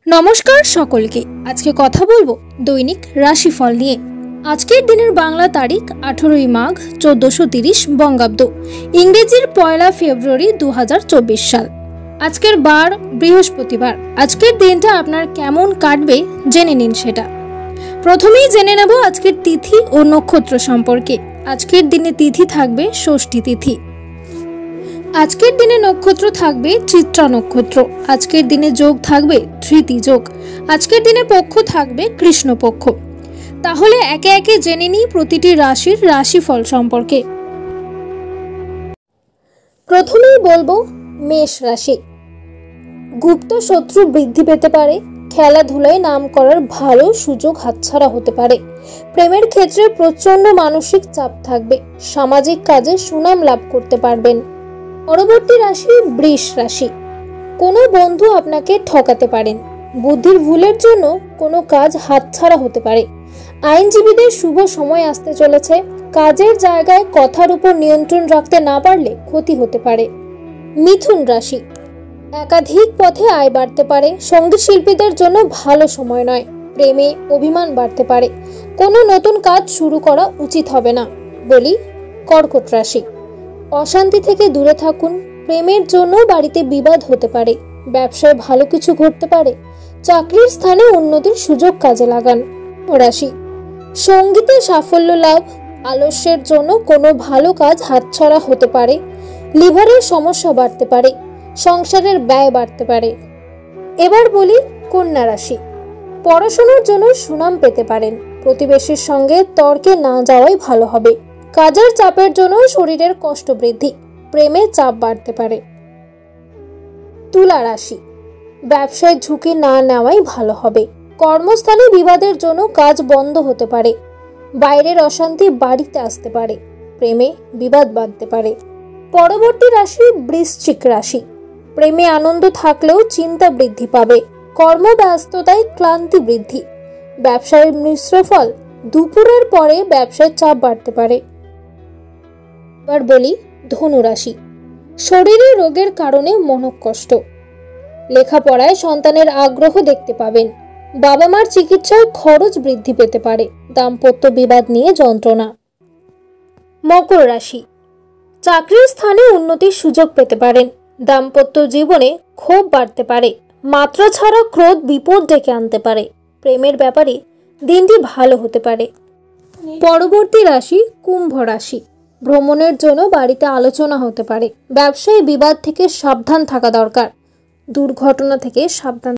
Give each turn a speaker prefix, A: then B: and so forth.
A: নমস্কার সকলকে। আজকে কথা বলবো দৈনিক রাশিফল নিয়ে। আজকের দিনের বাংলা তারিখ 18ই মাঘ 1430 বঙ্গাব্দ, ইংরেজির 1 ফেব্রুয়ারি 2024 সাল। আজকের বার বৃহস্পতিবার। আজকের দিনটা আপনার কেমন কাটবে জেনে নিন সেটা। প্রথমেই জেনে নেব আজকের তিথি ও নক্ষত্র সম্পর্কে। আজকের দিনে তিথি থাকবে ষষ্ঠী তিথি। আজকের দিনে নক্ষত্র থাকবে চিত্রা নক্ষত্র। আজকের দিনে যোগ থাকবে ধৃতি যোগ। আজকের দিনে পক্ষ থাকবে কৃষ্ণপক্ষ। তাহলে একে একে জেনে নিই প্রতিটি রাশির রাশিফল সম্পর্কে। প্রথমেই বলবো মেষ রাশি। গুপ্ত শত্রু বৃদ্ধি পেতে পারে। খেলাধুলায় নাম করার ভালো সুযোগ হাতছাড়া হতে পারে। প্রেমের ক্ষেত্রে প্রচন্ড মানসিক চাপ থাকবে। সামাজিক কাজে সুনাম লাভ করতে পারবেন। পরবর্তী রাশি বৃষ রাশি। কোনো বন্ধু আপনাকে ঠকাতে পারেন। বুদ্ধির ভুলের জন্য কোনো কাজ হাতছাড়া হতে পারে। আইনজীবীদের শুভ সময় আসতে চলেছে। কাজের জায়গায় কথার উপর নিয়ন্ত্রণ রাখতে না পারলে ক্ষতি হতে পারে। মিথুন রাশি। একাধিক পথে আয় বাড়তে পারে। সঙ্গীত শিল্পীদের জন্য ভালো সময় নয়। প্রেমে অভিমান বাড়তে পারে। কোনো নতুন কাজ শুরু করা উচিত হবে না। বলি কর্কট রাশি। অশান্তি থেকে দূরে থাকুন। প্রেমের জন্য বাড়িতে বিবাদ হতে পারে। ব্যবসায় ভালো কিছু ঘটতে পারে। চাকরির স্থানে উন্নতির সুযোগ কাজে লাগান। রাশি। সঙ্গীতে সাফল্য লাভ। আলস্যের জন্য কোনো ভালো কাজ হাতছাড়া হতে পারে। লিভারের সমস্যা বাড়তে পারে। সংসারের ব্যয় বাড়তে পারে। এবার বলি কন্যা রাশি। পড়াশোনার জন্য সুনাম পেতে পারেন। প্রতিবেশীর সঙ্গে তর্কে না যাওয়াই ভালো হবে। কাজের চাপের জন্য শরীরের কষ্ট বৃদ্ধি। প্রেমে চাপ বাড়তে পারে। তুলা রাশি। ব্যবসায় ঝুঁকি না নেওয়াই ভালো হবে। কর্মস্থানে বিবাদের জন্য কাজ বন্ধ হতে পারে। বাইরের অশান্তি বাড়িতে আসতে পারে। প্রেমে বিবাদ বাঁধতে পারে। পরবর্তী রাশি বৃশ্চিক রাশি। প্রেমে আনন্দ থাকলেও চিন্তা বৃদ্ধি পাবে। কর্মব্যস্ততায় ক্লান্তি বৃদ্ধি। ব্যবসায় মিশ্র ফল। দুপুরের পরে ব্যবসায় চাপ বাড়তে পারে। এবার বলি ধনু রাশি। শরীরে রোগের কারণে মনকষ্ট। লেখাপড়ায় সন্তানের আগ্রহ দেখতে পাবেন। বাবা মার চিকিৎসায় খরচ বৃদ্ধি পেতে পারে। দাম্পত্য বিবাদ নিয়ে যন্ত্রণা। মকর রাশি। চাকরির স্থানে উন্নতির সুযোগ পেতে পারেন। দাম্পত্য জীবনে ক্ষোভ বাড়তে পারে। মাত্রা ছাড়া ক্রোধ বিপদ ডেকে আনতে পারে। প্রেমের ব্যাপারে দিনটি ভালো হতে পারে। পরবর্তী রাশি কুম্ভ রাশি। ভ্রমণের জন্য বাড়িতে আলোচনা হতে পারে। ব্যবসায়ী বিবাদ থেকে সাবধান থাকা দরকার। দুর্ঘটনা থেকে সাবধান